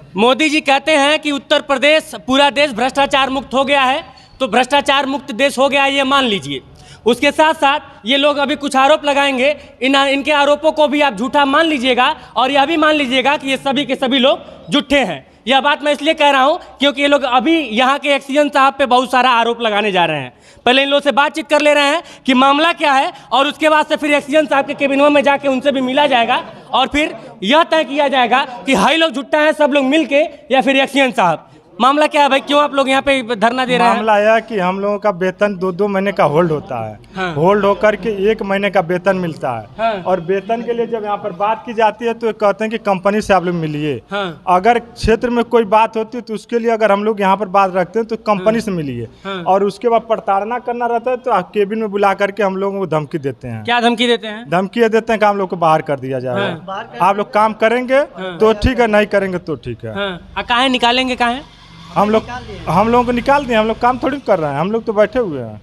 मोदी जी कहते हैं कि उत्तर प्रदेश पूरा देश भ्रष्टाचार मुक्त हो गया है, तो भ्रष्टाचार मुक्त देश हो गया ये मान लीजिए। उसके साथ साथ ये लोग अभी कुछ आरोप लगाएंगे, इनके आरोपों को भी आप झूठा मान लीजिएगा और यह भी मान लीजिएगा कि ये सभी के सभी लोग झूठे हैं। यह बात मैं इसलिए कह रहा हूं क्योंकि ये लोग अभी यहाँ के एक्सीजन साहब पे बहुत सारा आरोप लगाने जा रहे हैं। पहले इन लोगों से बातचीत कर ले रहे हैं कि मामला क्या है और उसके बाद से फिर एक्सीजन साहब के केबिन में जाके उनसे भी मिला जाएगा और फिर यह तय किया जाएगा कि हाई लोग झूठा है सब लोग मिलके या फिर एक्सीजन साहब। मामला क्या है भाई, क्यों आप लोग यहाँ पे धरना दे रहे हैं? मामला यह है कि हम लोगों का वेतन 2-2 महीने का होल्ड होता है। हाँ। होल्ड होकर के 1 महीने का वेतन मिलता है। हाँ। और वेतन के लिए जब यहाँ पर बात की जाती है तो कहते हैं कि कंपनी से आप लोग मिलिए। हाँ। अगर क्षेत्र में कोई बात होती है तो उसके लिए अगर हम लोग यहाँ पर बात रखते हैं तो कंपनी से मिलिए। हाँ। और उसके बाद प्रताड़ना करना रहता है तो केबिन में बुला करके हम लोगों को धमकी देते हैं। क्या धमकी देते हैं? धमकी देते हैं कि हम लोग को बाहर कर दिया जाएगा। आप लोग काम करेंगे तो ठीक है, नहीं करेंगे तो ठीक है। कहाँ निकालेंगे, कहाँ है? हम लोगों को निकाल दिए, हम लोग काम थोड़ी कर रहे हैं, हम लोग तो बैठे हुए हैं।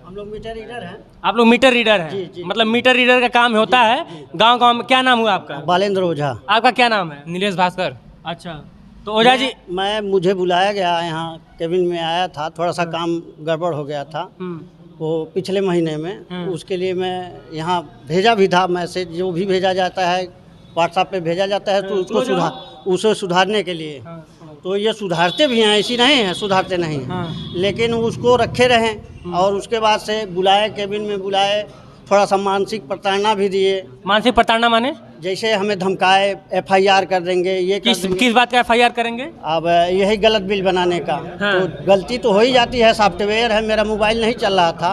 हम लोग मीटर रीडर हैं। आप लोग मीटर रीडर हैं? मतलब मीटर रीडर का काम होता है गांव-गांव में। क्या नाम हुआ आपका? बालेंद्र ओझा। आपका क्या नाम है? नीलेश भास्कर। अच्छा, तो ओझा जी मुझे बुलाया गया, यहाँ केबिन में आया था, थोड़ा सा काम गड़बड़ हो गया था वो पिछले महीने में। उसके लिए मैं यहाँ भेजा भी था मैसेज, जो भी भेजा जाता है व्हाट्सएप पे भेजा जाता है तो उसे सुधारने के लिए। तो ये सुधारते भी हैं, ऐसी नहीं है सुधारते नहीं हैं। लेकिन उसको रखे रहें और उसके बाद से बुलाए, केबिन में बुलाए, थोड़ा सा मानसिक प्रताड़ना भी दिए। मानसिक प्रताड़ना माने? जैसे हमें धमकाए, FIR कर देंगे, ये किस बात का FIR करेंगे? अब यही गलत बिल बनाने का। तो गलती तो हो ही जाती है, सॉफ्टवेयर है, मेरा मोबाइल नहीं चल रहा था।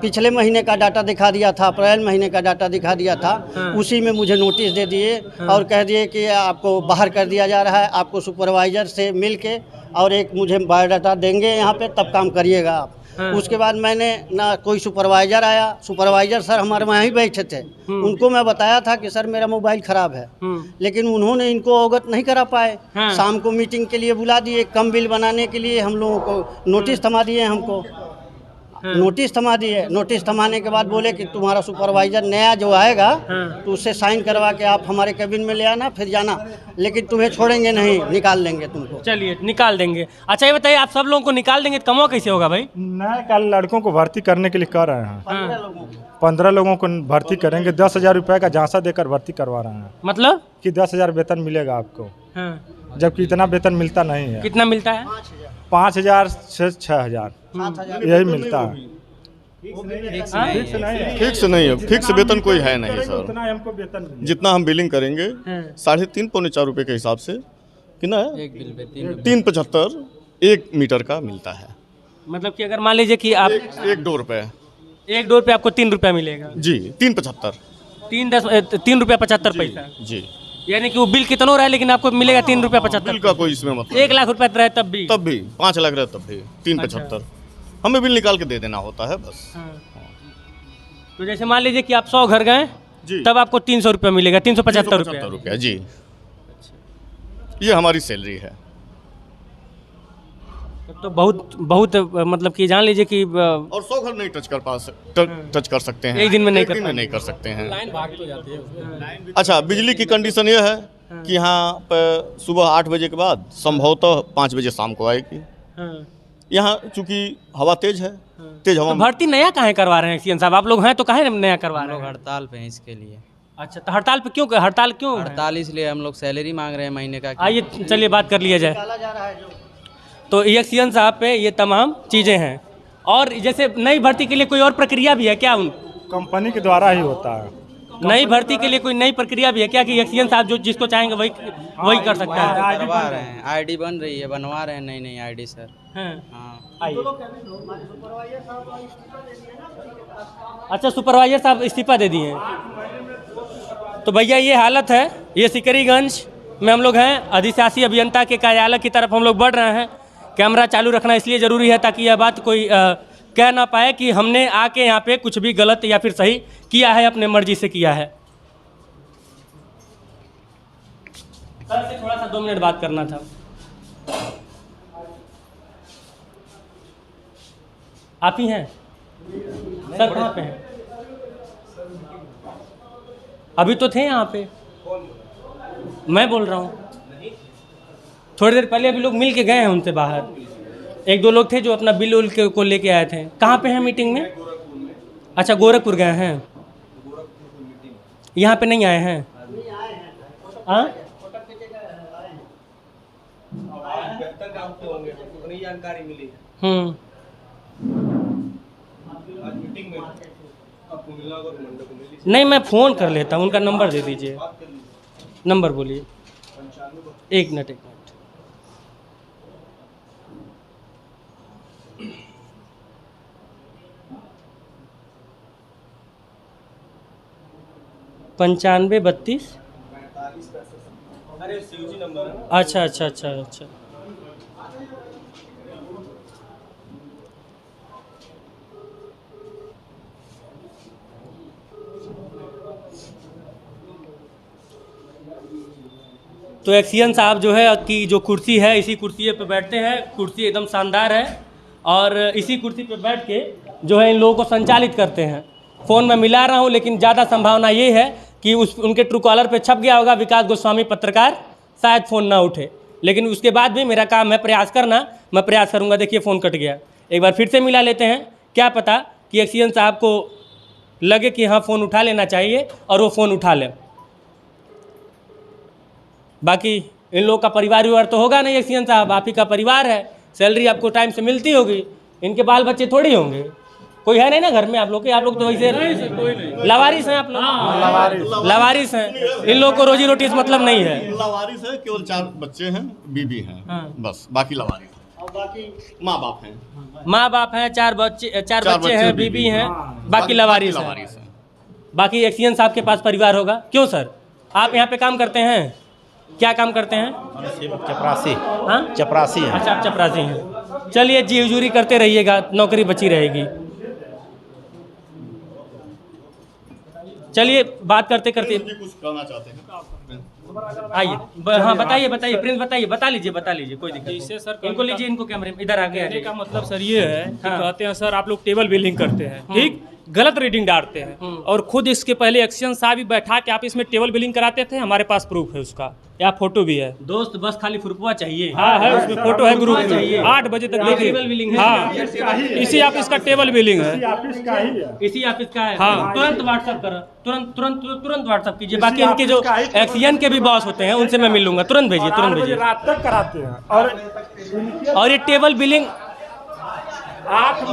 पिछले महीने का डाटा दिखा दिया था, अप्रैल महीने का डाटा दिखा दिया था। उसी में मुझे नोटिस दे दिए और कह दिए कि आपको बाहर कर दिया जा रहा है, आपको सुपरवाइजर से मिल के और एक मुझे बायोडाटा देंगे यहाँ पे, तब काम करिएगा आप। उसके बाद मैंने ना कोई सुपरवाइजर आया, सुपरवाइजर सर हमारे वहाँ ही बैठे थे। उनको मैं बताया था कि सर मेरा मोबाइल ख़राब है, लेकिन उन्होंने इनको अवगत नहीं करा पाए। शाम को मीटिंग के लिए बुला दिए, कम बिल बनाने के लिए हम लोगों को नोटिस थमा दिए। हमको नोटिस थमा दिए। नोटिस थमाने के बाद बोले कि तुम्हारा सुपरवाइजर नया जो आएगा तो उससे साइन करवा के आप हमारे केबिन में ले आना, फिर जाना, लेकिन तुम्हें छोड़ेंगे नहीं, निकाल देंगे तुमको। चलिए निकाल देंगे। अच्छा ये बताइए, आप सब लोगों को निकाल देंगे तो कमवा कैसे होगा भाई? नए कल लड़कों को भर्ती करने के लिए कर रहे हैं। 15 लोगों को भर्ती करेंगे, 10,000 रुपये का झांसा देकर भर्ती करवा रहे हैं। मतलब कि 10,000 वेतन मिलेगा आपको, जबकि इतना वेतन मिलता नहीं है। कितना मिलता है? 5,000 से 6,000 यही मिलता है। फिक्स नहीं है, फिक्स वेतन कोई है नहीं सर। उतना हमको वेतन जितना हम बिलिंग करेंगे 3.5 पौने 4 रुपये के हिसाब से कितना है, 3.75 1 मीटर का मिलता है। मतलब कि अगर मान लीजिए कि आप एक डोर पे आपको 3 रुपया मिलेगा जी, 3.75 3 रुपया 75 पैसा जी। यानी कि वो बिल कितना हो रहा है लेकिन आपको मिलेगा 3 रुपया 75। बिल का कोई इसमें मतलब 1 लाख रुपया रहे तब भी 5 लाख रहे तब भी 3.75 हमें बिल निकाल के दे देना होता है बस। तो जैसे मान लीजिए कि आप 100 घर गए तब आपको 300 रुपया मिलेगा, 375 रुपया जी। ये हमारी सैलरी है। तो बहुत मतलब कि जान लीजिए कि और 100 घर नहीं टच कर सकते हैं, एक दिन में नहीं कर सकते हैं। लाइन भाग तो जाती है। अच्छा, बिजली की कंडीशन ये है कि यहाँ पर सुबह 8 बजे के बाद संभवतः 5 बजे शाम को आएगी। यहाँ चूंकि हवा तेज है, तेज हवा। तो भर्ती नया काहे करवा रहे हैं सीएम साहब? आप लोग हैं तो काहे नया करवा रहे हैं? हड़ताल पे हैं इसके लिए। अच्छा, तो हड़ताल पे क्यों? हड़ताल इसलिए हम लोग सैलरी मांग रहे हैं महीने का। आइए चलिए बात कर लिया जाए। तो इलेक्शन साहब पे ये तमाम चीज़ें हैं। और जैसे नई भर्ती के लिए कोई और प्रक्रिया भी है क्या? कंपनी के द्वारा ही होता है। नई भर्ती के लिए कोई नई प्रक्रिया भी है क्या कि इलेक्शन साहब जो जिसको चाहेंगे वही कर सकता है? बनवा रहे हैं, ID बन रही है, बनवा रहे हैं नई ID सर। अच्छा, सुपरवाइजर साहब इस्तीफा दे दिए हैं। तो भैया ये हालत है, ये सिकरीगंज में हम लोग हैं। अधिशासी अभियंता के कार्यालय की तरफ हम लोग बढ़ रहे हैं। कैमरा चालू रखना इसलिए ज़रूरी है ताकि यह बात कोई कह ना पाए कि हमने आके यहाँ पे कुछ भी गलत या फिर सही किया है, अपने मर्जी से किया है। सर से थोड़ा सा 2 मिनट बात करना था। आप ही हैं सर? कहाँ पे हैं? अभी तो थे यहाँ पे। मैं बोल रहा हूँ। थोड़ी देर पहले अभी लोग मिल के गए हैं उनसे बाहर। एक दो लोग थे जो अपना बिल उल को लेके आए थे। कहाँ पे हैं मीटिंग में? अच्छा, गोरखपुर गए हैं, यहाँ पे नहीं आए हैं। हाँ, जानकारी मिली। नहीं, मैं फ़ोन कर लेता हूँ, उनका नंबर दे दीजिए। नंबर बोलिए। एक मिनट। 9532। अरे सीयूजी नंबर है। अच्छा। तो एक्सियन साहब जो है कि जो कुर्सी है, इसी कुर्सी पे बैठते हैं। कुर्सी एकदम शानदार है और इसी कुर्सी पे बैठ के जो है इन लोगों को संचालित करते हैं। फ़ोन में मिला रहा हूँ, लेकिन ज़्यादा संभावना ये है कि उनके ट्रू कॉलर पे छप गया होगा विकास गोस्वामी पत्रकार, शायद फ़ोन ना उठे। लेकिन उसके बाद भी मेरा काम है प्रयास करना, मैं प्रयास करूँगा। देखिए फ़ोन कट गया, एक बार फिर से मिला लेते हैं। क्या पता कि एक्सियन साहब को लगे कि हाँ फ़ोन उठा लेना चाहिए और वो फ़ोन उठा ले। बाकी इन लोग का परिवार विवार तो होगा नहीं एक्सियन साहब, आप ही का परिवार है, सैलरी आपको टाइम से मिलती होगी, इनके बाल बच्चे थोड़ी होंगे। कोई है नहीं ना घर में आप लोग के? आप लोग तो वैसे लवारिस हैं आप लोग, लवारिस हैं। इन लोग को रोजी रोटी से मतलब नहीं है। लवारिस है, केवल 4 बच्चे हैं, बीबी हैं। हाँ। बस बाकी लवारिस और बाकी माँ बाप हैं, 4 बच्चे हैं, बीबी हैं, बाकी लवारिस हैं। बाकी एक्सियन साहब के पास परिवार होगा। क्यों सर, आप यहाँ पे काम करते हैं? क्या काम करते हैं? चपरासी। हाँ, चपरासी है। अच्छा, आप चपरासी हैं। चलिए जी हुजूरी करते रहिएगा, नौकरी बची रहेगी। चलिए बात करते करते कुछ कहना चाहते हैं? आइए। हाँ बताइए प्रिंस, बता लीजिए कोई दिक्कत नहीं। इससे सर इनको लीजिए, इनको कैमरे में इधर आके कहने का मतलब सर ये है कि कहते हैं सर आप लोग टेबल बिलिंग करते हैं, ठीक, गलत रीडिंग डालते हैं और खुद इसके पहले एक्शन साहब भी बैठा के आप इसमें टेबल बिलिंग कराते थे। हमारे पास प्रूफ है उसका, या फोटो भी है दोस्त, बस खाली प्रूफवा चाहिए। हाँ है, उसमें फोटो है, ग्रुप चाहिए। 8 बजे तक टेबल बिलिंग है। हाँ, इसी ऑफिस का टेबल बिलिंग है, इसी ऑफिस का है। हाँ। तुरंत व्हाट्सएप करो, तुरंत व्हाट्सएप कीजिए। बाकी इनके जो एक्सियन के भी बॉस होते हैं उनसे मैं मिल लूंगा। तुरंत भेजिए, तुरंत भेजिए। रात तक कराते हैं और ये टेबल बिलिंग 8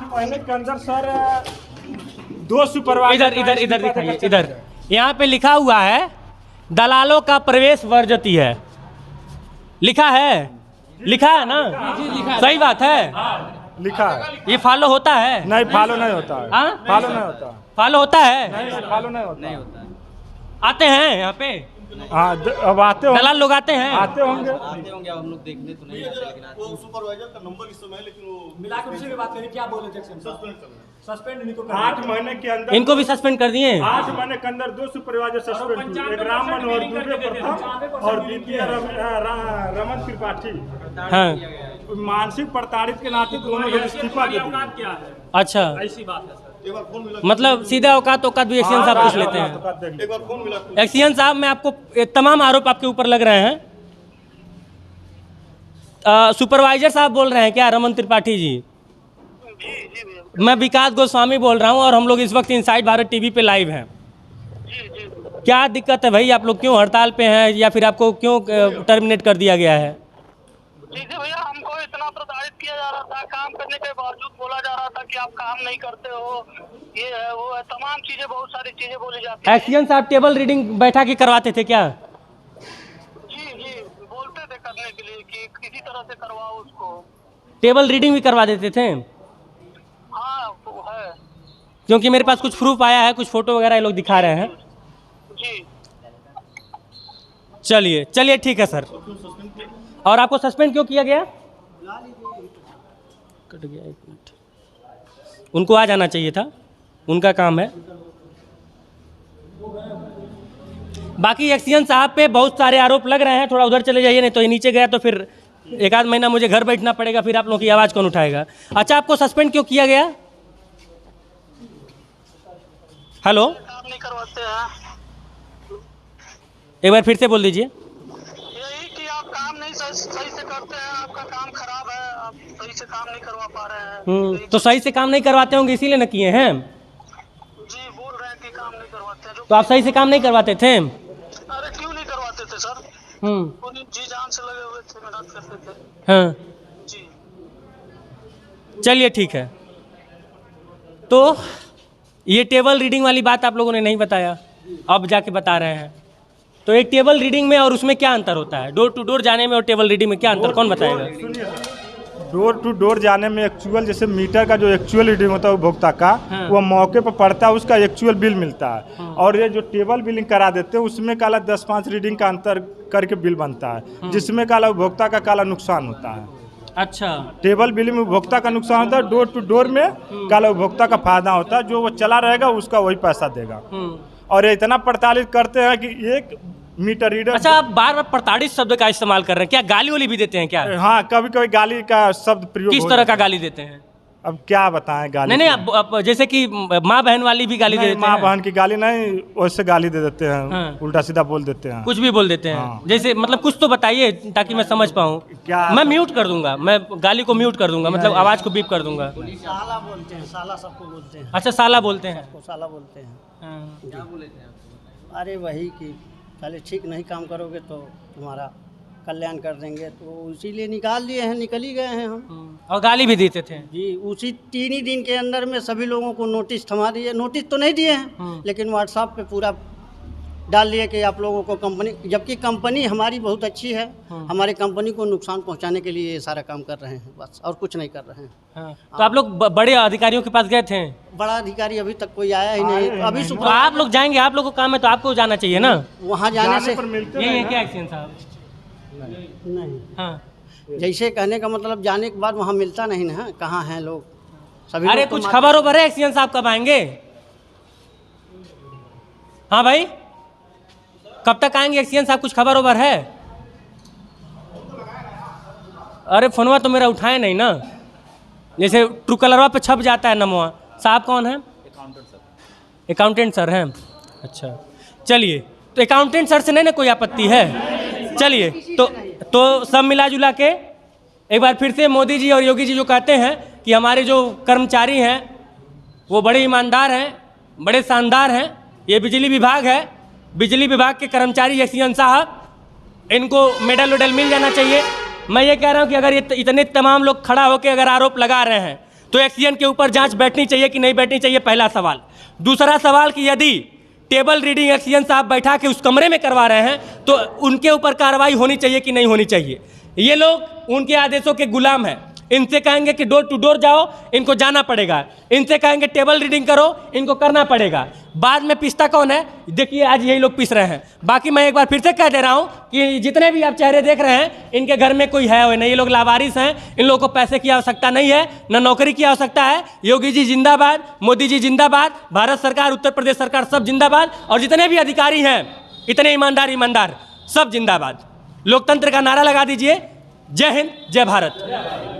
महीने के अंदर सर 2 सुपरवाइजर इधर दिखाइए। इधर यहाँ पे लिखा हुआ है दलालों का प्रवेश वर्जती है। लिखा है ना? सही बात है, लिखा है। ये फॉलो होता है? नहीं, फॉलो नहीं होता है। हाँ? फॉलो नहीं होता। फॉलो होता है? नहीं, फॉलो नहीं होता। आते हैं यहाँ पे? हाँ, अब आते होंगे, दलाल लोग आते हैं? आते होंगे। हम लोग देखने तो नहीं आते, लेकिन वो सुपरवाइजर का नंबर इस समय, लेकिन वो मिला के उसी की बात करें। क्या बोले थे? सस्पेंड इनको कर 8 महीने के अंदर इनको भी सस्पेंड कर दिए? 8 महीने के अंदर 2 सुपरवाइजर सस्पेंड हुए। एक रामन और दुबे प्रथम और द्वितीय रमन त्रिपाठी। हाँ, मानसिक प्रताड़ित के नाते दोनों लोग इस्तीफा दे दिए। अच्छा, ऐसी बात है सर। एक बार फोन मिला, मतलब सीधा औकात भी एक्सियन साहब पूछ लेते हैं। एक बार फोन मिला। एक्सियन साहब, मैं आपको तमाम आरोप आपके ऊपर लग रहे हैं। सुपरवाइजर साहब बोल रहे हैं क्या? रमन त्रिपाठी जी? मैं विकास गोस्वामी बोल रहा हूं और हम लोग इस वक्त इनसाइड भारत टीवी पे लाइव हैं। क्या दिक्कत है भाई, आप लोग क्यों हड़ताल पे हैं या फिर आपको क्यों टर्मिनेट कर दिया गया है? भैया, हमको इतना प्रताड़ित किया जा रहा था, काम करने के बावजूद बोला जा रहा था कि आप काम नहीं करते हो, ये है वो है, तमाम चीजें, बहुत सारी चीजें बोली जाती हैं। एक्सियन साहब टेबल रीडिंग बैठा के करवाते थे क्या? जी, बोलते थे करने के लिए कि किसी तरह से करवाओ उसको। टेबल रीडिंग भी करवा देते थे? हाँ, वो है। क्योंकि मेरे पास कुछ प्रूफ आया है, कुछ फोटो वगैरह ये लोग दिखा रहे हैं। जी, चलिए ठीक है सर। और आपको सस्पेंड क्यों किया गया? कट गया, 1 मिनट। उनको आ जाना चाहिए था, उनका काम है। बाकी एक्सियन साहब पे बहुत सारे आरोप लग रहे हैं। थोड़ा उधर चले जाइए, नहीं तो ये नीचे गया तो फिर 1 आध महीना मुझे घर बैठना पड़ेगा, फिर आप लोगों की आवाज़ कौन उठाएगा? अच्छा, आपको सस्पेंड क्यों किया गया? हेलो, काम नहीं करवाते हैं। एक बार फिर से बोल दीजिए। यही से काम नहीं करवा पा रहे हैं। तो सही से काम नहीं करवाते होंगे इसीलिए न किए हैं। जी बोल रहे हैं कि काम नहीं करवाते हैं। जो तो आप सही से काम नहीं करवाते थे। अरे क्यों नहीं करवाते थे सर? पूरी जी जान से लगे हुए थे, मेहनत करते थे। हाँ जी चलिए ठीक है। तो ये टेबल रीडिंग वाली बात आप लोगों ने नहीं बताया, अब जाके बता रहे हैं। तो एक टेबल रीडिंग में और उसमें क्या अंतर होता है? डोर टू डोर जाने में और टेबल रीडिंग में क्या अंतर, कौन बताएगा? डोर टू डोर जाने में एक्चुअल जैसे मीटर का जो एक्चुअल रीडिंग होता है उपभोक्ता का, वो मौके पर पड़ता है, उसका एक्चुअल बिल मिलता है। और ये जो टेबल बिलिंग करा देते हैं उसमें काला 10-5 रीडिंग का अंतर करके बिल बनता है, जिसमें काला उपभोक्ता का काला नुकसान होता है। अच्छा, टेबल बिलिंग में उपभोक्ता का नुकसान होता है, डोर टू डोर में काला उपभोक्ता का फायदा होता है, जो वो चला रहेगा उसका वही पैसा देगा। और ये इतना प्रताड़ित करते हैं कि एक मीटर रीडर। अच्छा, आप बार बार प्रताड़ित शब्द का इस्तेमाल कर रहे हैं, क्या गाली वाली भी देते हैं क्या? हाँ, कभी कभी गाली का शब्द प्रयोग। किस तरह का गाली देते हैं? अब क्या बताएं गाली। नहीं अब जैसे कि माँ बहन वाली भी गाली दे देते हैं। माँ बहन की गाली नहीं, वैसे गाली दे देते हैं। हाँ। उल्टा सीधा बोल देते हैं, कुछ भी बोल देते हैं। हाँ। जैसे मतलब कुछ तो बताइए ताकि मैं समझ पाऊँ। क्या? मैं म्यूट कर दूंगा, मैं गाली को म्यूट कर दूंगा, मतलब आवाज को बीप कर दूंगा। साला बोलते हैं, साला सबको बोलते हैं। अच्छा, साला बोलते हैं। सबको साला बोलते हैं। हाँ। क्या बोले थे? अरे वही कि पहले ठीक नहीं काम करोगे तो तुम्हारा कल्याण कर देंगे, तो इसीलिए निकाल दिए हैं, निकल ही गए हैं हम। और गाली भी देते थे। जी, उसी 3 ही दिन के अंदर में सभी लोगों को नोटिस थमा दिए। नोटिस तो नहीं दिए हैं, लेकिन व्हाट्सएप पे पूरा डाल दिए कि आप लोगों को कंपनी, जबकि कंपनी हमारी बहुत अच्छी है, हमारे कंपनी को नुकसान पहुंचाने के लिए ये सारा काम कर रहे हैं, बस और कुछ नहीं कर रहे हैं। हाँ। तो आप लोग बड़े अधिकारियों के पास गए थे? बड़ा अधिकारी अभी तक कोई आया ही नहीं। अभी तो आप लोग जाएंगे, आप लोग को काम है तो आपको जाना चाहिए ना। वहाँ जाने से यही है क्या एक्शन साहब? नहीं, हाँ। जैसे कहने का मतलब जाने के बाद वहाँ मिलता नहीं ना, कहाँ हैं लोग सभी। अरे लोग तो कुछ खबर ओबर है एक्शन साहब कब आएंगे? हाँ भाई, कब तक आएंगे एक्शन साहब, कुछ खबर ओबर है? अरे फोनवा तो मेरा उठाए नहीं ना, जैसे ट्रू कलरवा पे छप जाता है नमवा। साहब कौन है? अकाउंटेंट सर हैं। अच्छा चलिए, तो अकाउंटेंट सर से नहीं ना कोई आपत्ति है? चलिए, तो सब मिला जुला के एक बार फिर से मोदी जी और योगी जी जो कहते हैं कि हमारे जो कर्मचारी हैं वो बड़े ईमानदार हैं, बड़े शानदार हैं, ये बिजली विभाग है, बिजली विभाग के कर्मचारी एक्सीएन साहब, इनको मेडल वेडल मिल जाना चाहिए। मैं ये कह रहा हूँ कि अगर ये इतने तमाम लोग खड़ा होकर अगर आरोप लगा रहे हैं तो एक्सीएन के ऊपर जांच बैठनी चाहिए कि नहीं बैठनी चाहिए, पहला सवाल। दूसरा सवाल कि यदि टेबल रीडिंग एक्सीएन साहब बैठा के उस कमरे में करवा रहे हैं तो उनके ऊपर कार्रवाई होनी चाहिए कि नहीं होनी चाहिए। ये लोग उनके आदेशों के गुलाम हैं। इनसे कहेंगे कि डोर टू डोर जाओ, इनको जाना पड़ेगा। इनसे कहेंगे टेबल रीडिंग करो, इनको करना पड़ेगा। बाद में पिसता कौन है? देखिए आज यही लोग पिस रहे हैं। बाकी मैं एक बार फिर से कह दे रहा हूँ कि जितने भी आप चेहरे देख रहे हैं, इनके घर में कोई है नहीं, ये लोग लावारिस हैं। इन लोगों को पैसे की आवश्यकता नहीं है, न नौकरी की आवश्यकता है। योगी जी जिंदाबाद, मोदी जी जिंदाबाद, भारत सरकार, उत्तर प्रदेश सरकार सब जिंदाबाद, और जितने भी अधिकारी हैं इतने ईमानदार सब जिंदाबाद। लोकतंत्र का नारा लगा दीजिए। जय हिंद, जय भारत।